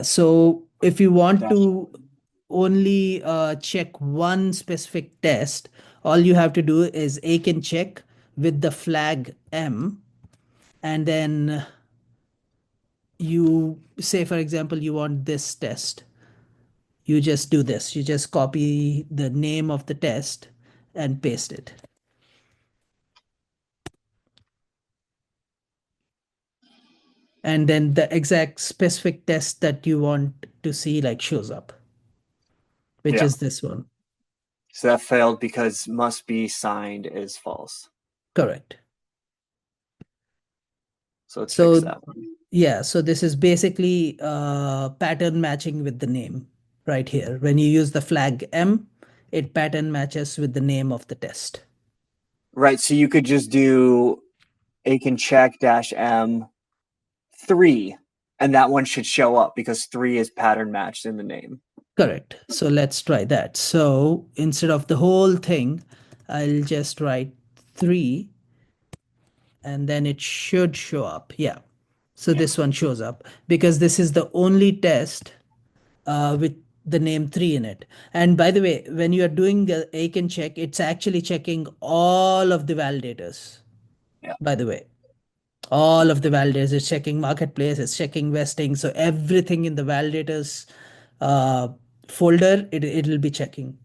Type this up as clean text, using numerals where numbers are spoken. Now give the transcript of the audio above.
So if you want Dash. to only check one specific test, all you have to do is Aiken check with the flag M, and then you say, for example, you want this test. You just do this. You just copy the name of the test and paste it. And then the exact specific test that you want to see like shows up, which Yeah. is this one. So that failed because must be signed is false. Correct. So let's fix So that one. yeah, so this is basically pattern matching with the name right here. When you use the flag M, it pattern matches with the name of the test. Right. So you could just do Aiken check -M 3, and that one should show up because 3 is pattern matched in the name. Correct. So let's try that. So instead of the whole thing, I'll just write 3 and then it should show up. Yeah. So this one shows up because this is the only test with the name 3 in it. And by the way, when you are doing the Aiken check, it's actually checking all of the validators. Yeah. By the way, all of the validators, it's checking marketplace, it's checking vesting. So everything in the validators folder, it'll be checking.